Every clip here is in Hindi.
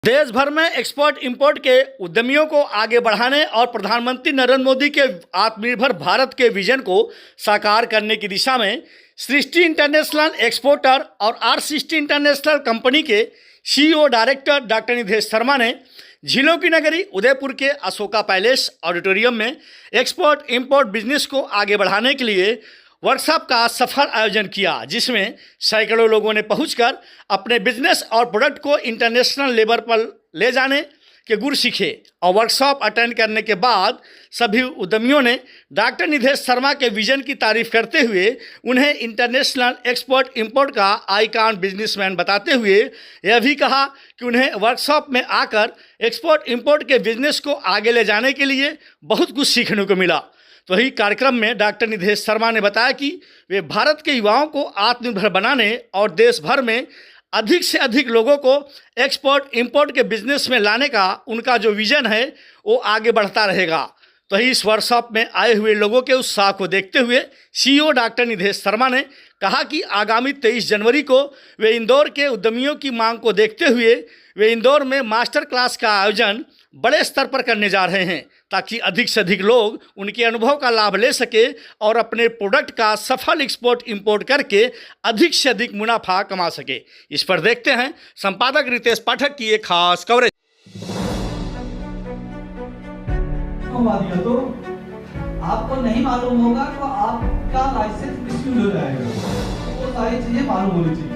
देश भर में एक्सपोर्ट इंपोर्ट के उद्यमियों को आगे बढ़ाने और प्रधानमंत्री नरेंद्र मोदी के आत्मनिर्भर भारत के विजन को साकार करने की दिशा में सृष्टि इंटरनेशनल एक्सपोर्टर और आर सृष्टि इंटरनेशनल कंपनी के सीईओ डायरेक्टर डॉक्टर निधेश शर्मा ने झीलों की नगरी उदयपुर के अशोका पैलेस ऑडिटोरियम में एक्सपोर्ट इंपोर्ट बिजनेस को आगे बढ़ाने के लिए वर्कशॉप का सफल आयोजन किया, जिसमें सैकड़ों लोगों ने पहुंचकर अपने बिजनेस और प्रोडक्ट को इंटरनेशनल लेवल पर ले जाने के गुर सीखे। और वर्कशॉप अटेंड करने के बाद सभी उद्यमियों ने डॉक्टर निधेश शर्मा के विजन की तारीफ करते हुए उन्हें इंटरनेशनल एक्सपोर्ट इंपोर्ट का आइकॉन बिजनेसमैन बताते हुए यह भी कहा कि उन्हें वर्कशॉप में आकर एक्सपोर्ट इंपोर्ट के बिजनेस को आगे ले जाने के लिए बहुत कुछ सीखने को मिला। तो वही कार्यक्रम में डॉक्टर निधेश शर्मा ने बताया कि वे भारत के युवाओं को आत्मनिर्भर बनाने और देश भर में अधिक से अधिक लोगों को एक्सपोर्ट इंपोर्ट के बिजनेस में लाने का उनका जो विजन है वो आगे बढ़ता रहेगा। तो इस वर्कशॉप में आए हुए लोगों के उत्साह को देखते हुए सीईओ डॉक्टर निधेश शर्मा ने कहा कि आगामी 23 जनवरी को वे इंदौर के उद्यमियों की मांग को देखते हुए वे इंदौर में मास्टर क्लास का आयोजन बड़े स्तर पर करने जा रहे हैं, ताकि अधिक से अधिक लोग उनके अनुभव का लाभ ले सके और अपने प्रोडक्ट का सफल एक्सपोर्ट इंपोर्ट करके अधिक से अधिक मुनाफा कमा सके। इस पर देखते हैं संपादक रितेश पाठक की एक खास कवरेज। तो आपको नहीं मालूम होगा तो आपका लाइसेंस मिसयूज हो जाएगा, वो सारी चीजें मालूम होनी चाहिए।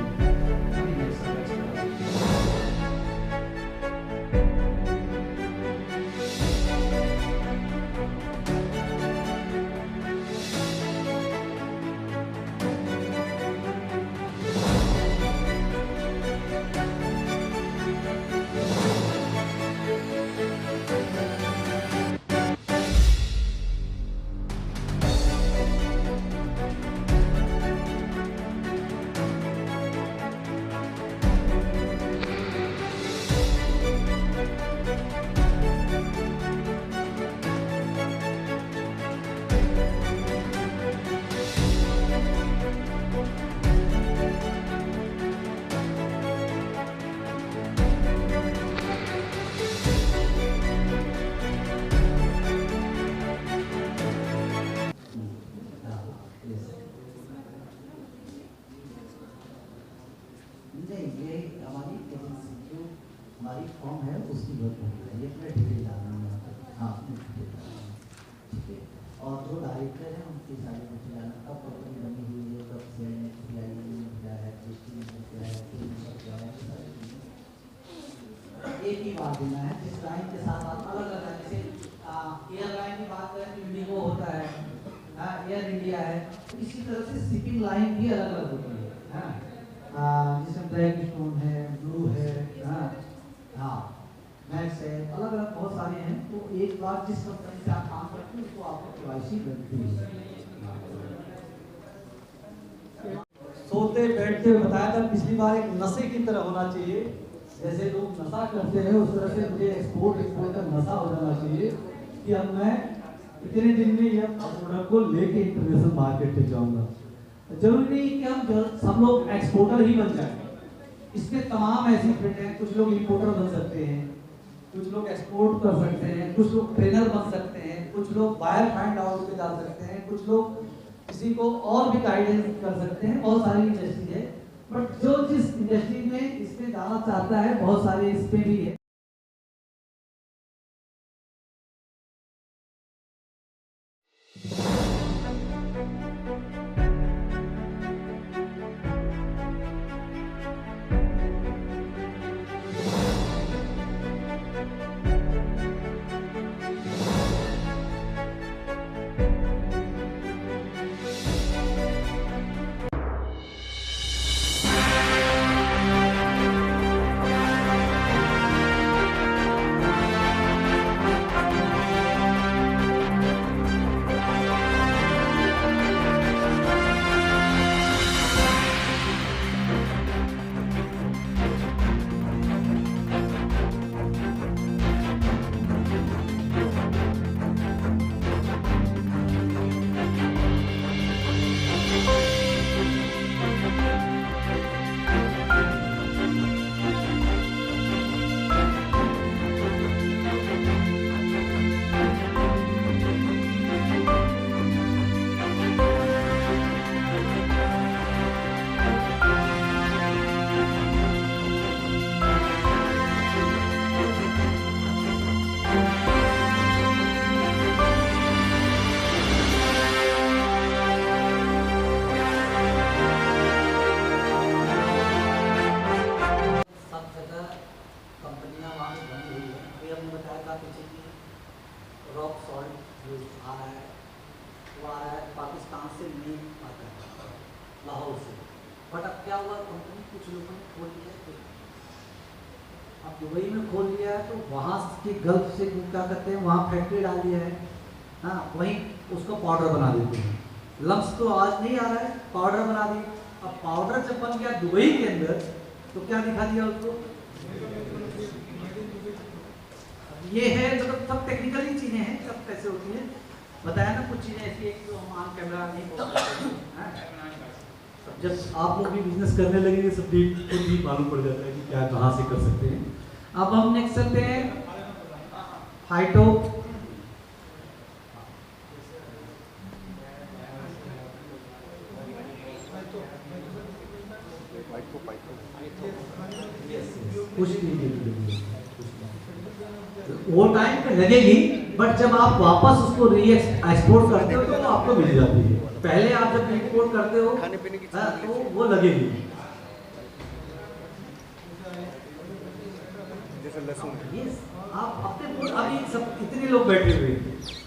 ये हमारी एजेंसी जो हमारी फॉर्म है उसकी वर्क हो रही है, ये अपना डिटेल डालना है। हाँ, ठीक है। और जो डायरेक्टर है उनकी सारी डिटेल डालना, कब प्रॉपर्टी बनी हुई है, कब से क्या है, क्या है, एक ही बात देना है। जिस लाइन के साथ आप अलग अलग, जैसे एयरलाइन की बात करें तो इंडिगो होता है, एयर इंडिया है, तो इसी तरह से शिपिंग लाइन भी अलग अलग होती है। जिसमें ब्लैक स्टोन है, ब्लू है, हाँ मैक्स है, अलग अलग बहुत सारे हैं। तो एक बार जिस कंपनी से आप काम करते हैं उसको आपको केवाईसी बनती है। सोते बैठते बताया था पिछली बार, एक नशे की तरह होना चाहिए। जैसे लोग नशा करते हैं उस तरह से मुझे एक्सपोर्ट का नशा हो जाना चाहिए कि अब मैं इतने दिन में यह प्रोडक्ट को लेके इंटरनेशनल मार्केट तक जाऊंगा। जरूरी नहीं कि हम सब लोग एक्सपोर्टर ही बन जाएं। इसमें तमाम ऐसी फील्ड हैं, कुछ लोग इंपोर्टर बन सकते हैं, कुछ लोग एक्सपोर्ट कर सकते हैं, कुछ लोग ट्रेनर बन सकते हैं, कुछ लोग बायर फाइंड आउट पे जा सकते हैं, कुछ लोग किसी को और भी गाइडेंस कर सकते हैं। बहुत सारी इंडस्ट्री है, बट जो जिस इंडस्ट्री में इसमें जाना चाहता है बहुत सारे इस पे भी है। पीछे की रॉक सॉल्ट जो आ रहा है वो आ रहा है पाकिस्तान से नहीं आता है, लाहौर से। बट अब क्या हुआ, कंपनी कुछ लोगों ने खोल लिया है, अब दुबई में खोल लिया है तो वहाँ के गल्फ से क्या करते हैं, वहाँ फैक्ट्री डाल दिया है, हाँ, वहीं उसको पाउडर बना देते हैं। लम्स तो आज नहीं आ रहा है, पाउडर बना दी। अब पाउडर जब बन गया दुबई के अंदर तो क्या दिखा दिया उसको, ये है मतलब सब टेक्निकली चीजें हैं, सब कैसे होती हैं बताया ना, कुछ चीजें ऐसी एक तो हम ऑन कैमरा नहीं बोल सकते। जब आप लोग भी बिजनेस करने लगेंगे सब खुद भी मालूम पड़ जाता है कि क्या कहाँ से कर सकते हैं। अब हम नेक्स्ट चलते हैं फाइटो। कुछ नहीं, वो टाइम पे लगेगी, बट जब आप वापस उसको एक्सपोर्ट करते हो तो वो आपको मिल जाती है। पहले आप जब इंपोर्ट करते हो तो वो लगेगी। Yes, आप अपने अभी सब इतने लोग बैठे हुए हैं,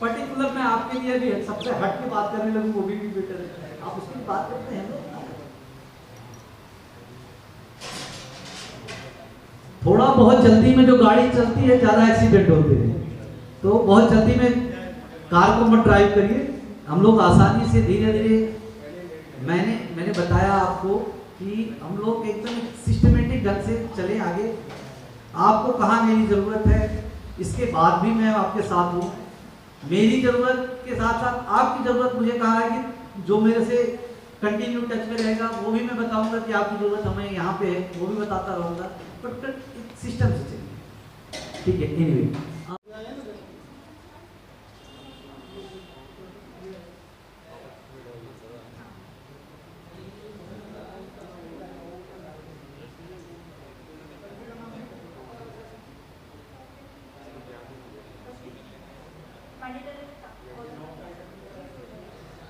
पर्टिकुलर मैं आपके लिए भी सबसे हट के बात करने लगूँ वो भी बेटर है, आप उसकी बात करते हैं लोग। थोड़ा बहुत जल्दी में जो गाड़ी चलती है ज़्यादा एक्सीडेंट होते हैं, तो बहुत जल्दी में कार को मत ड्राइव करिए। हम लोग आसानी से धीरे धीरे, मैंने बताया आपको कि हम लोग एकदम सिस्टमेटिक ढंग से चले आगे। आपको कहाँ मेरी ज़रूरत है, इसके बाद भी मैं आपके साथ हूँ। मेरी ज़रूरत के साथ साथ आपकी ज़रूरत मुझे कहा है कि जो मेरे से कंटिन्यू टच में रहेगा वो भी मैं बताऊंगा कि आपकी ज़रूरत हमें यहाँ पे है, वो भी बताता रहूँगा, बट सिस्टम से चलिए, ठीक है। एनीवे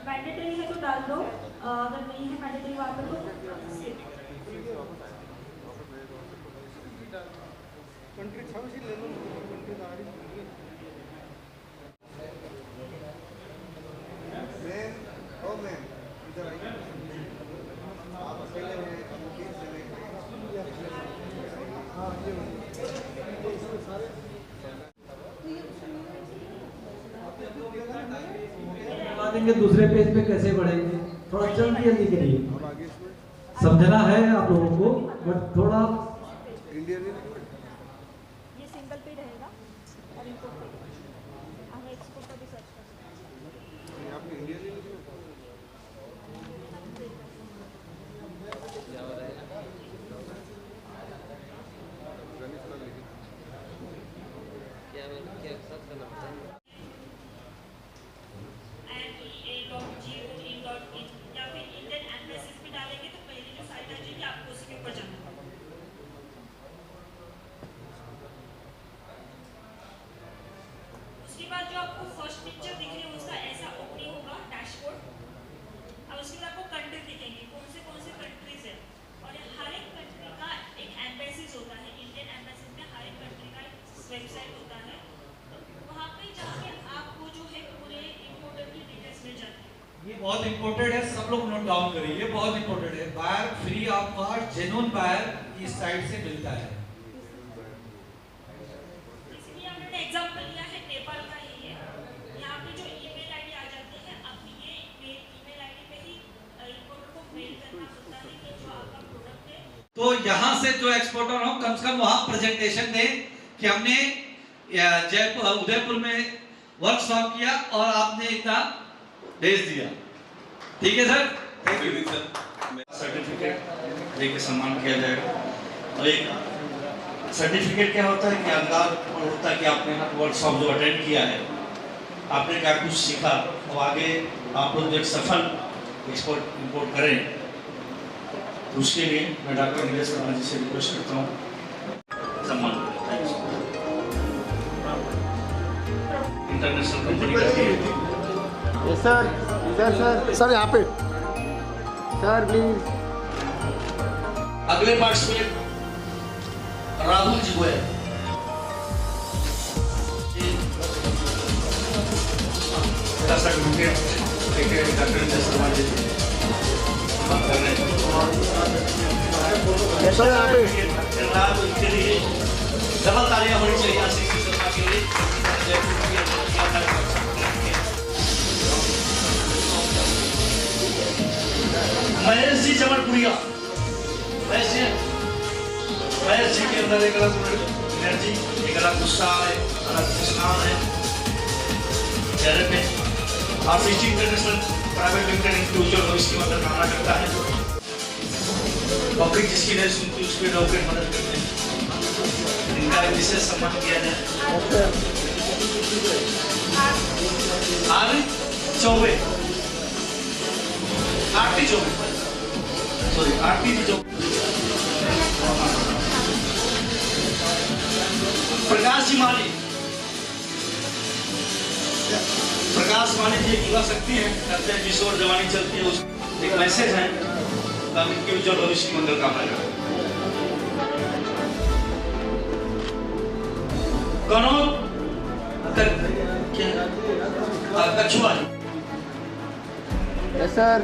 मैंडेटरी है तो डाल दो, अगर नहीं है मैंडेटरी वहाँ पर तो देंगे दूसरे पेज पे कैसे बढ़ेंगे, थोड़ा जल्दी जल्दी करिए, समझना है आप लोगों को, बट थोड़ा ये सिंगल पे रहेगा और इम्पोर्ट पे हमें एक्सपोर्ट का भी सर्च करना जो आपको फर्स्ट पिक्चर दिख रही है उसका ऐसा ओपनिंग होगा डैशबोर्ड। अब उसके बाद आपको कंट्री दिखेंगे, कौन से कंट्रीज है, और हर एक कंट्री का एक एम्बेसीज होता है। इंडियन एम्बेसीज में हर एक कंट्री का एक वेबसाइट होता है, तो वहाँ पे जाके आपको जो है पूरे इम्पोर्टर की डिटेल्स मिल जाती है। ये बहुत इंपॉर्टेंट है, सब लोग नोट डाउन करिए, ये बहुत इंपॉर्टेंट है। Buyer free of cost genuine buyer इस साइट से मिलता है। इसलिए हमने एग्जांपल लिया है नेपाल का ही है। यहाँ पे जो ईमेल आईडी आ जाती है, अब ये ईमेल आईडी पे ही इम्पोर्टर को मेल करना होता है कि जो आपका प्रोडक्ट है। तो यहाँ से जो एक्सपोर्टर हो कम से कम वहाँ प्रेजेंटेशन दें कि हमने जयपुर उदयपुर में वर्कशॉप किया और आपने इतना भेज दिया, ठीक है sir, thank you sir. Certificate देके सम्मान किया जाएगा। और एक सर्टिफिकेट क्या होता है कि अंदाज होता है कि आपने वर्कशॉप जो अटेंड किया है, आपने क्या कुछ सीखा, और आगे आप लोग जो एक सफल एक्सपोर्ट इंपोर्ट करें, तो उसके लिए मैं डॉक्टर नीरज शर्मा जी से रिक्वेस्ट करता हूँ सम्मान। इंटरनेशनल कंपनी करती है। सर इधर सर यहाँ पे सर प्लीज। अगले पार्टिसिपेट राहुल जी को है। दर्शक रुके डॉक्टर शर्मा जी बात कर रहे हैं सर यहाँ पे रात उनके लिए डबल तालियां होनी चाहिए आशीष शर्मा के लिए महेश जी जमलपुरिया महेश जी के अंदर एक अलग एनर्जी, एक अलग गुस्सा है, अलग स्नान है चेहरे पे। RCC इंटरनेशनल प्राइवेट लिमिटेड इनकी उज्जवल भविष्य की मदद कामना करता है। पब्लिक जिसकी नहीं सुनती उसकी डॉक्टर मदद करते हैं, इनका विशेष सम्मान किया जाए। चौबे आरती चौबे सॉरी आरती चौबे प्रकाश जी माली जी एक युवा शक्ति है, कहते हैं जिस ओर जवानी चलती है उस एक मैसेज है, तब इनके उज्जवल भविष्य की मंगल कामना करते हैं। कनौज कछुआ जी yes sir.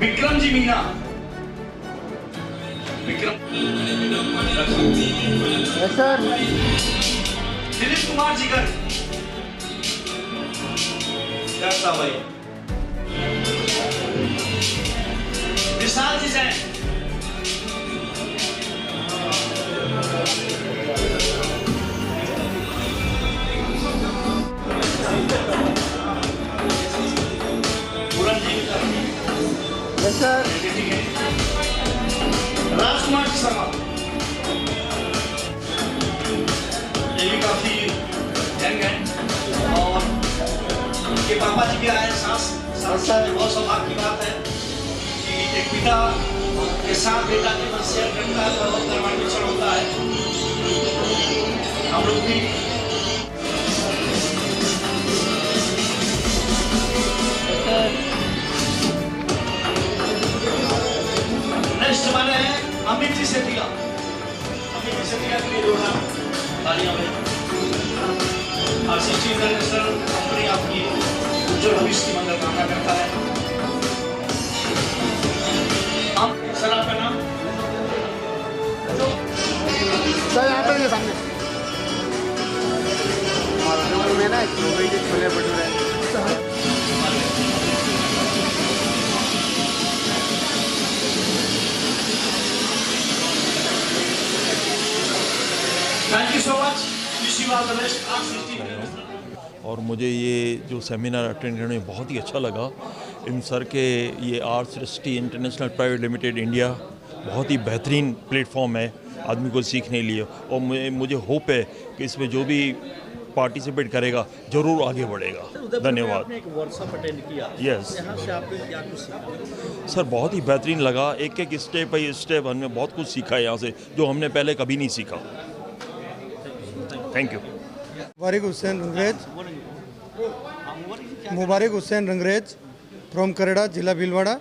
Vikram ji Meena Vikram yes sir. Dilip Kumar जिगर कैसा भाई विशाल जी जैन पूरन जी यस सर। राजकुमार शर्मा ये भी काफी यंग है और उनके पापा जी भी आए साथ बहुत सौभाग्य की बात है कि एक पिता के साथ बेटा के मन शेयर करता है, बहुत गर्वान्वित क्षण होता है। हम लोग भी नेक्स्ट वाले हैं अमित जी सेठिया के लिए जोड़ा तालियां में। RCC इंटरनेशनल कंपनी आपकी उज्जवल भविष्य की मंगल कामना करता है। आप सर आपका नाम सर यहाँ पे सामने में ना chole bhature thank you so much, wish you all the best. और मुझे ये जो सेमिनार अटेंड करने में बहुत ही अच्छा लगा। इन सर के ये RCC international Private limited India बहुत ही बेहतरीन प्लेटफॉर्म है आदमी को सीखने लिए, और मुझे होप है कि इसमें जो भी पार्टिसिपेट करेगा जरूर आगे बढ़ेगा। धन्यवाद। आपने एक वर्कशॉप अटेंड किया, यस यहाँ से आपने क्या कुछ सीखा? सर बहुत ही बेहतरीन लगा, एक एक स्टेप बाई स्टेप हमने बहुत कुछ सीखा है यहाँ से जो हमने पहले कभी नहीं सीखा। Thank you. Mubarak Hussain Rangrez from Kareda, जिला भीलवाड़ा।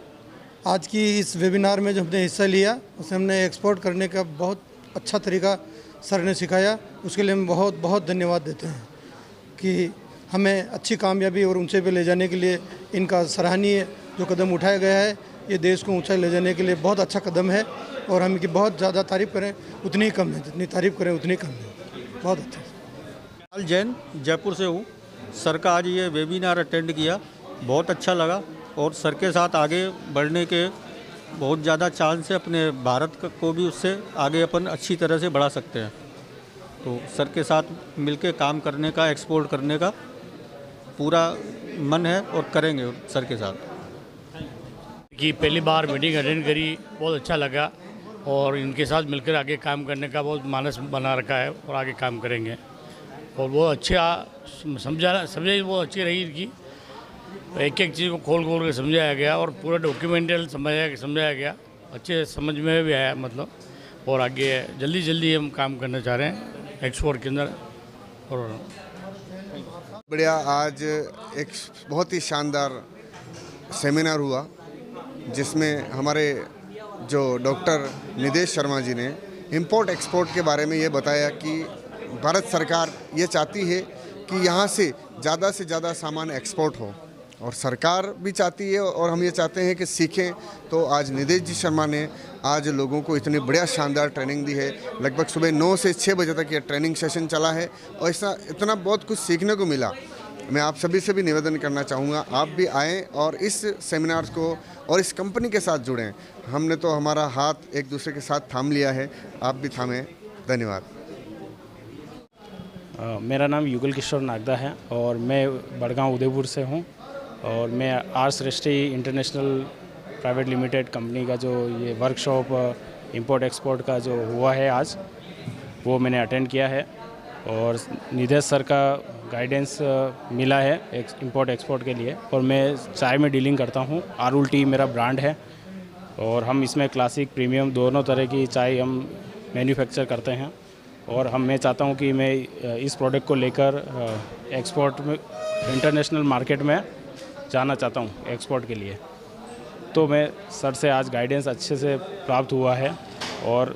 आज की इस वेबिनार में जो हमने हिस्सा लिया उसे हमने एक्सपोर्ट करने का बहुत अच्छा तरीका सर ने सिखाया, उसके लिए हम बहुत बहुत धन्यवाद देते हैं कि हमें अच्छी कामयाबी और ऊंचे पे ले जाने के लिए इनका सराहनीय जो कदम उठाया गया है, ये देश को ऊंचाई ले जाने के लिए बहुत अच्छा कदम है, और हम इनकी बहुत ज़्यादा तारीफ़ करें उतनी ही कम है, जितनी तारीफ़ करें उतनी कम है। बहुत अच्छा। लाल जैन जयपुर से हूँ। सर का आज ये वेबिनार अटेंड किया, बहुत अच्छा लगा, और सर के साथ आगे बढ़ने के बहुत ज़्यादा चांस है। अपने भारत को भी उससे आगे अपन अच्छी तरह से बढ़ा सकते हैं। तो सर के साथ मिलके काम करने का, एक्सपोर्ट करने का पूरा मन है और करेंगे सर के साथ। कि पहली बार मीटिंग अटेंड करी, बहुत अच्छा लगा, और इनके साथ मिलकर आगे काम करने का बहुत मानस बना रखा है और आगे काम करेंगे। और वो अच्छा समझाई वो अच्छी रही इनकी, एक एक चीज़ को खोल के समझाया गया और पूरा डॉक्यूमेंटल समझाया गया, अच्छे समझ में भी आया मतलब। और आगे जल्दी हम काम करना चाह रहे हैं एक्सपोर्ट के अंदर। और बढ़िया, आज एक बहुत ही शानदार सेमिनार हुआ जिसमें हमारे जो डॉक्टर निदेश शर्मा जी ने इंपोर्ट एक्सपोर्ट के बारे में ये बताया कि भारत सरकार ये चाहती है कि यहाँ से ज़्यादा सामान एक्सपोर्ट हो, और सरकार भी चाहती है और हम ये चाहते हैं कि सीखें। तो आज निदेश जी शर्मा ने आज लोगों को इतनी बढ़िया शानदार ट्रेनिंग दी है। लगभग सुबह 9 से 6 बजे तक ये ट्रेनिंग सेशन चला है और ऐसा इतना बहुत कुछ सीखने को मिला। मैं आप सभी से भी निवेदन करना चाहूँगा, आप भी आएँ और इस सेमिनार को और इस कंपनी के साथ जुड़ें। हमने तो हमारा हाथ एक दूसरे के साथ थाम लिया है, आप भी थामें। धन्यवाद। मेरा नाम युगल किशोर नागदा है और मैं बड़गांव उदयपुर से हूँ और मैं R Srishti International Private Limited company का जो ये वर्कशॉप इंपोर्ट एक्सपोर्ट का जो हुआ है आज, वो मैंने अटेंड किया है और निदेश सर का गाइडेंस मिला है इंपोर्ट एक्सपोर्ट के लिए। और मैं चाय में डीलिंग करता हूँ, आरुल टी मेरा ब्रांड है और हम इसमें क्लासिक प्रीमियम दोनों तरह की चाय हम मैन्युफैक्चर करते हैं। और मैं चाहता हूँ कि मैं इस प्रोडक्ट को लेकर एक्सपोर्ट में इंटरनेशनल मार्केट में जाना चाहता हूँ एक्सपोर्ट के लिए। तो मैं सर से आज गाइडेंस अच्छे से प्राप्त हुआ है और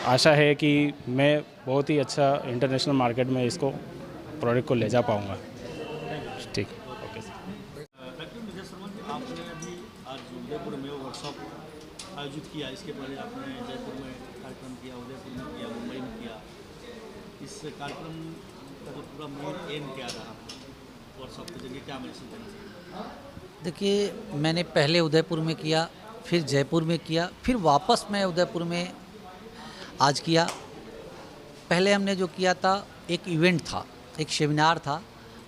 आशा है कि मैं बहुत ही अच्छा इंटरनेशनल मार्केट में इसको प्रोडक्ट को ले जा पाऊँगा। ठीक, ओके सर। डॉक्टर निदेश शर्मा जी, आपने अभी आज उदयपुर में वर्कशॉप आयोजित किया, इसके पहले आपने जयपुर में कार्यक्रम किया, उदयपुर में किया, मुंबई में किया। इस कार्यक्रम का जो पूरा मेन एम क्या रहा वर्कशॉप के जरिए, क्या मैसेज देना चाहिए? देखिए, मैंने पहले उदयपुर में किया, फिर जयपुर में किया, फिर वापस मैं उदयपुर में आज किया। पहले हमने जो किया था एक इवेंट था, एक सेमिनार था।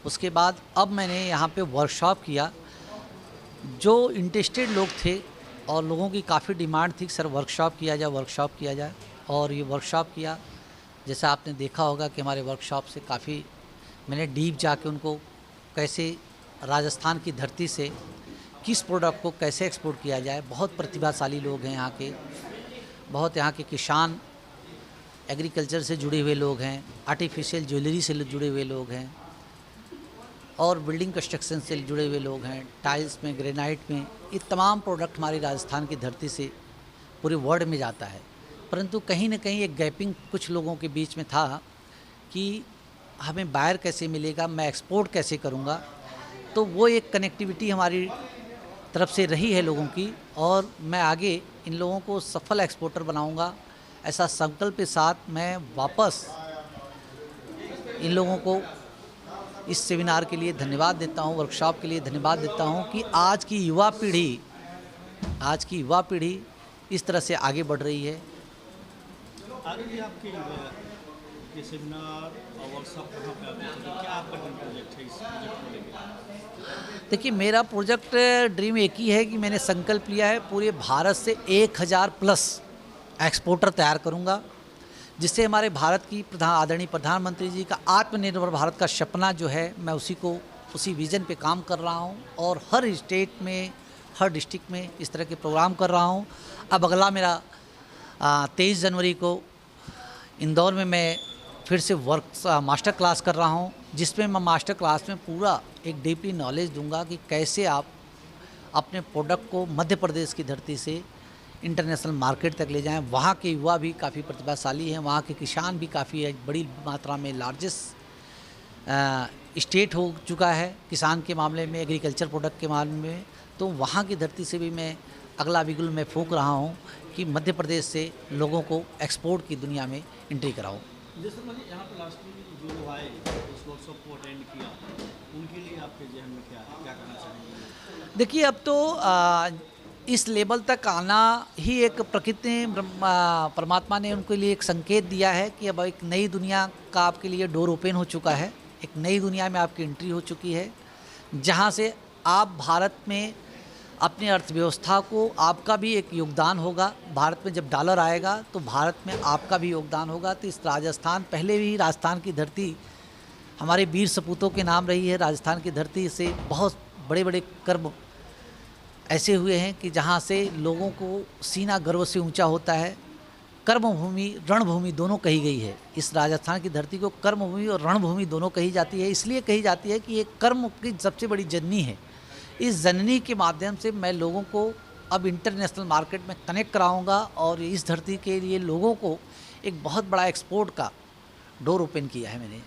उसके बाद अब मैंने यहाँ पे वर्कशॉप किया। जो इंटरेस्टेड लोग थे और लोगों की काफ़ी डिमांड थी, सर वर्कशॉप किया जाए और ये वर्कशॉप किया। जैसा आपने देखा होगा कि हमारे वर्कशॉप से काफ़ी मैंने डीप जाके उनको कैसे राजस्थान की धरती से किस प्रोडक्ट को कैसे एक्सपोर्ट किया जाए। बहुत प्रतिभाशाली लोग हैं यहाँ के, बहुत यहाँ के किसान एग्रीकल्चर से जुड़े हुए लोग हैं, आर्टिफिशियल ज्वेलरी से जुड़े हुए लोग हैं और बिल्डिंग कंस्ट्रक्शन से जुड़े हुए लोग हैं, टाइल्स में, ग्रेनाइट में। ये तमाम प्रोडक्ट हमारी राजस्थान की धरती से पूरे वर्ल्ड में जाता है। परंतु कहीं ना कहीं एक गैपिंग कुछ लोगों के बीच में था कि हमें बायर कैसे मिलेगा, मैं एक्सपोर्ट कैसे करूँगा। तो वो एक कनेक्टिविटी हमारी तरफ से रही है लोगों की और मैं आगे इन लोगों को सफल एक्सपोर्टर बनाऊंगा, ऐसा संकल्प के साथ मैं वापस इन लोगों को इस सेमिनार के लिए धन्यवाद देता हूं, वर्कशॉप के लिए धन्यवाद देता हूं कि आज की युवा पीढ़ी इस तरह से आगे बढ़ रही है। आगे भी आपके ये सेमिनार और वर्कशॉप कहाँ पे आगे चलेंगे? क्या आपका प्रोजेक्ट है इस प्रोजेक्ट को लेकर? देखिए, मेरा प्रोजेक्ट ड्रीम एक ही है कि मैंने संकल्प लिया है पूरे भारत से 1000 प्लस एक्सपोर्टर तैयार करूंगा, जिससे हमारे भारत की आदरणीय प्रधानमंत्री जी का आत्मनिर्भर भारत का सपना जो है, मैं उसी विज़न पे काम कर रहा हूं और हर स्टेट में, हर डिस्ट्रिक्ट में इस तरह के प्रोग्राम कर रहा हूं। अब अगला मेरा 23 जनवरी को इंदौर में मैं फिर से मास्टर क्लास कर रहा हूं, जिसमें मैं मास्टर क्लास में पूरा एक डीपली नॉलेज दूंगा कि कैसे आप अपने प्रोडक्ट को मध्य प्रदेश की धरती से इंटरनेशनल मार्केट तक ले जाएं। वहाँ के युवा भी काफ़ी प्रतिभाशाली हैं, वहाँ के किसान भी काफ़ी बड़ी मात्रा में लार्जेस्ट स्टेट हो चुका है किसान के मामले में, एग्रीकल्चर प्रोडक्ट के मामले में। तो वहाँ की धरती से भी मैं अगला बिगुल में फूंक रहा हूँ कि मध्य प्रदेश से लोगों को एक्सपोर्ट की दुनिया में एंट्री कराऊँ। जैसे मैंने यहाँ पर लास्ट में जो लोग आए उस वर्कशॉप को अटेंड किया, उनके लिए आपके जहन में क्या है, क्या करना चाहेंगे? देखिए, अब तो इस लेवल तक आना ही एक प्रकृति परमात्मा ने उनके लिए एक संकेत दिया है कि अब एक नई दुनिया का आपके लिए डोर ओपन हो चुका है, एक नई दुनिया में आपकी एंट्री हो चुकी है, जहाँ से आप भारत में अपनी अर्थव्यवस्था को आपका भी एक योगदान होगा। भारत में जब डॉलर आएगा तो भारत में आपका भी योगदान होगा। तो इस राजस्थान, पहले भी राजस्थान की धरती हमारे वीर सपूतों के नाम रही है। राजस्थान की धरती से बहुत बड़े बड़े कर्म ऐसे हुए हैं कि जहाँ से लोगों को सीना गर्व से ऊंचा होता है। कर्मभूमि, रणभूमि दोनों कही गई है। इस राजस्थान की धरती को कर्मभूमि और रणभूमि दोनों कही जाती है। इसलिए कही जाती है कि ये कर्म की सबसे बड़ी जननी है। इस जननी के माध्यम से मैं लोगों को अब इंटरनेशनल मार्केट में कनेक्ट कराऊंगा और इस धरती के लिए लोगों को एक बहुत बड़ा एक्सपोर्ट का डोर ओपन किया है मैंने।